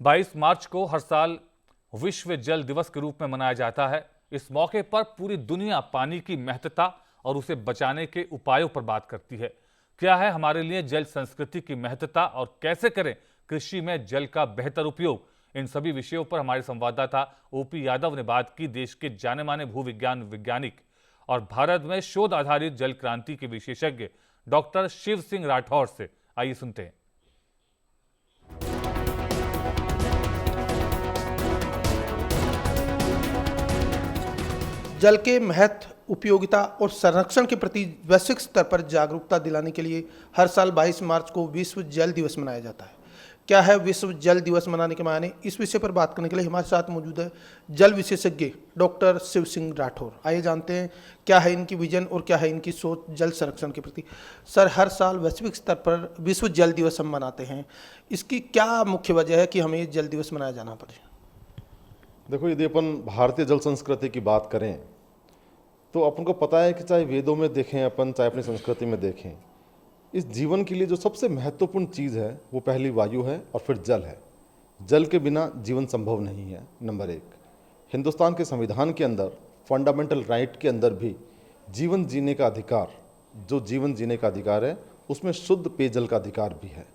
22 मार्च को हर साल विश्व जल दिवस के रूप में मनाया जाता है। इस मौके पर पूरी दुनिया पानी की महत्ता और उसे बचाने के उपायों पर बात करती है। क्या है हमारे लिए जल संस्कृति की महत्ता और कैसे करें कृषि में जल का बेहतर उपयोग, इन सभी विषयों पर हमारे संवाददाता ओपी यादव ने बात की देश के जाने माने भूविज्ञान वैज्ञानिक और भारत में शोध आधारित जल क्रांति के विशेषज्ञ डॉक्टर शिव सिंह राठौर से। आइए सुनते हैं। जल के महत्व, उपयोगिता और संरक्षण के प्रति वैश्विक स्तर पर जागरूकता दिलाने के लिए हर साल 22 मार्च को विश्व जल दिवस मनाया जाता है। क्या है विश्व जल दिवस मनाने के मायने, इस विषय पर बात करने के लिए हमारे साथ मौजूद है जल विशेषज्ञ डॉक्टर शिव सिंह राठौर। आइए जानते हैं क्या है इनकी विजन और क्या है इनकी सोच जल संरक्षण के प्रति। सर, हर साल वैश्विक स्तर पर विश्व जल दिवस हम मनाते हैं, इसकी क्या मुख्य वजह है कि हमें जल दिवस मनाया जाना पड़े? देखो, यदि अपन भारतीय जल संस्कृति की बात करें तो अपन को पता है कि चाहे वेदों में देखें अपन, चाहे अपनी संस्कृति में देखें, इस जीवन के लिए जो सबसे महत्वपूर्ण चीज़ है वो पहली वायु है और फिर जल है। जल के बिना जीवन संभव नहीं है। नंबर एक, हिंदुस्तान के संविधान के अंदर फंडामेंटल राइट के अंदर भी जीवन जीने का अधिकार, जो जीवन जीने का अधिकार है उसमें शुद्ध पेयजल का अधिकार भी है।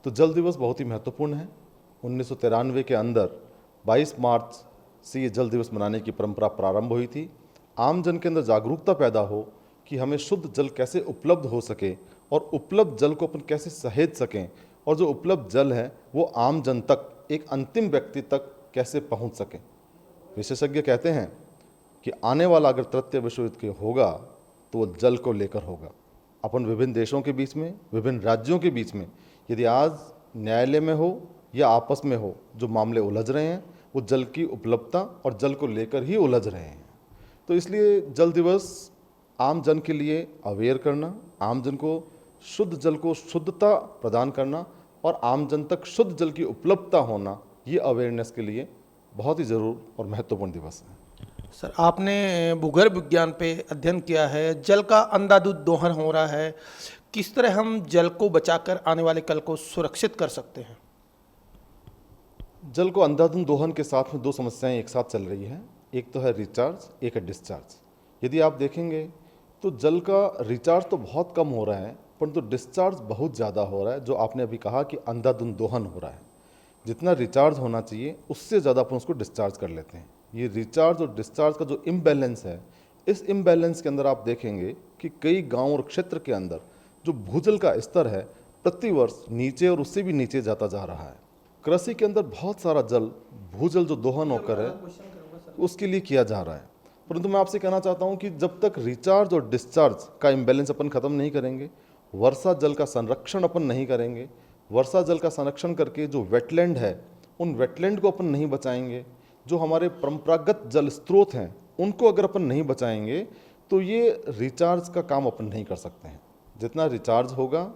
तो जल दिवस बहुत ही महत्वपूर्ण है। 1993 के अंदर 22 मार्च से ये जल दिवस मनाने की परंपरा प्रारंभ हुई थी। आम जन के अंदर जागरूकता पैदा हो कि हमें शुद्ध जल कैसे उपलब्ध हो सके और उपलब्ध जल को अपन कैसे सहेज सकें, और जो उपलब्ध जल है वो आम जन तक, एक अंतिम व्यक्ति तक कैसे पहुंच सके। विशेषज्ञ कहते हैं कि आने वाला अगर तृतीय विश्व युद्ध के होगा तो वो जल को लेकर होगा। अपन विभिन्न देशों के बीच में, विभिन्न राज्यों के बीच में यदि आज न्यायालय में हो या आपस में हो, जो मामले उलझ रहे हैं वो जल की उपलब्धता और जल को लेकर ही उलझ रहे हैं। तो इसलिए जल दिवस आम जन के लिए अवेयर करना, आम जन को शुद्ध जल को शुद्धता प्रदान करना और आम जन तक शुद्ध जल की उपलब्धता होना, ये अवेयरनेस के लिए बहुत ही ज़रूर और महत्वपूर्ण दिवस है। सर, आपने भूगर्भ विज्ञान पे अध्ययन किया है, जल का अंधाधुंध दोहन हो रहा है, किस तरह हम जल को बचाकर आने वाले कल को सुरक्षित कर सकते हैं? जल को अंधाधुंध दोहन के साथ में दो समस्याएं एक साथ चल रही हैं। एक तो है रिचार्ज, एक है डिस्चार्ज। यदि आप देखेंगे तो जल का रिचार्ज तो बहुत कम हो रहा है, परंतु डिस्चार्ज बहुत ज़्यादा हो रहा है। जो आपने अभी कहा कि अंधाधुंध दोहन हो रहा है, जितना रिचार्ज होना चाहिए उससे ज़्यादा अपन उसको डिस्चार्ज कर लेते हैं। ये रिचार्ज और डिस्चार्ज का जो इम्बैलेंस है, इस इम्बैलेंस के अंदर आप देखेंगे कि कई गाँव और क्षेत्र के अंदर जो भूजल का स्तर है प्रतिवर्ष नीचे और उससे भी नीचे जाता जा रहा है। कृषि के अंदर बहुत सारा जल, भूजल जो दोहन होकर है उसके लिए किया जा रहा है। परंतु मैं आपसे कहना चाहता हूं कि जब तक रिचार्ज और डिस्चार्ज का इम्बैलेंस अपन खत्म नहीं करेंगे, वर्षा जल का संरक्षण अपन नहीं करेंगे, वर्षा जल का संरक्षण करके जो वेटलैंड है उन वेटलैंड को अपन नहीं बचाएंगे, जो हमारे परंपरागत जल स्रोत हैं उनको अगर अपन नहीं बचाएंगे तो ये रिचार्ज का काम अपन नहीं कर सकते हैं। जितना रिचार्ज होगा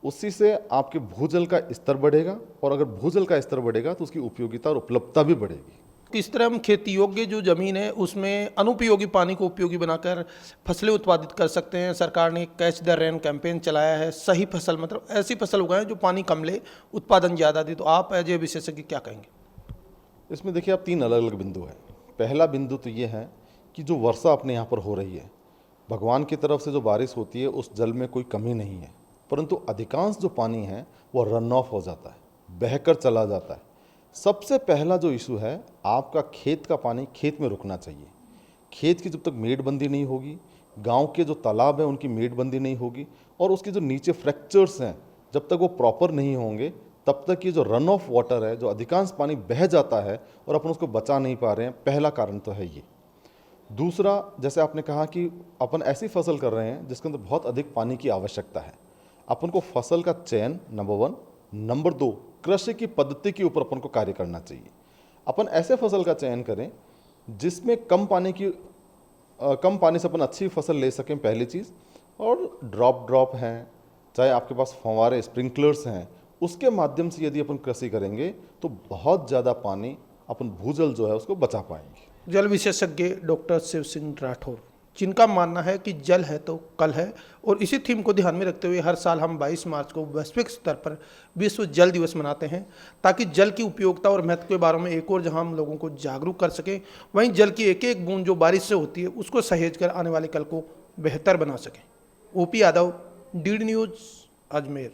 उसी से आपके भूजल का स्तर बढ़ेगा, और अगर भूजल का स्तर बढ़ेगा तो उसकी उपयोगिता और उपलब्धता भी बढ़ेगी। किस तरह हम खेती योग्य जो ज़मीन है उसमें अनुपयोगी पानी को उपयोगी बनाकर फसलें उत्पादित कर सकते हैं? सरकार ने कैच द रेन कैंपेन चलाया है। सही फसल, मतलब ऐसी फसल उगाएं जो पानी कम ले, उत्पादन ज़्यादा दे। तो आप एज ए विशेषज्ञ क्या कहेंगे इसमें? देखिए, आप तीन अलग अलग बिंदु है। पहला बिंदु तो ये है कि जो वर्षा अपने यहाँ पर हो रही है, भगवान की तरफ से जो बारिश होती है उस जल में कोई कमी नहीं है, परंतु अधिकांश जो पानी है वो रन ऑफ हो जाता है, बहकर चला जाता है। सबसे पहला जो इशू है, आपका खेत का पानी खेत में रुकना चाहिए। खेत की जब तक मेड़बंदी नहीं होगी, गांव के जो तालाब हैं उनकी मेड़बंदी नहीं होगी, और उसके जो नीचे फ्रैक्चर्स हैं जब तक वो प्रॉपर नहीं होंगे, तब तक ये जो रन ऑफ वाटर है, जो अधिकांश पानी बह जाता है और अपन उसको बचा नहीं पा रहे हैं, पहला कारण तो है ये। दूसरा, जैसे आपने कहा कि अपन ऐसी फसल कर रहे हैं जिसके अंदर बहुत अधिक पानी की आवश्यकता है। अपन को फसल का चयन नंबर 1, नंबर 2 कृषि की पद्धति के ऊपर अपन को कार्य करना चाहिए। अपन ऐसे फसल का चयन करें जिसमें कम पानी से अपन अच्छी फसल ले सकें, पहली चीज़। और ड्रॉप हैं, चाहे आपके पास फव्वारे, स्प्रिंकलर्स हैं, उसके माध्यम से यदि अपन कृषि करेंगे तो बहुत ज़्यादा पानी अपन भूजल जो है उसको बचा पाएंगे। जल विशेषज्ञ डॉक्टर शिव सिंह राठौर, जिनका मानना है कि जल है तो कल है। और इसी थीम को ध्यान में रखते हुए हर साल हम 22 मार्च को वैश्विक स्तर पर विश्व जल दिवस मनाते हैं, ताकि जल की उपयोगिता और महत्व के बारे में एक और जहां हम लोगों को जागरूक कर सकें, वहीं जल की एक एक बूंद जो बारिश से होती है उसको सहेज कर आने वाले कल को बेहतर बना सकें। OP Yadav, DD news, Ajmer.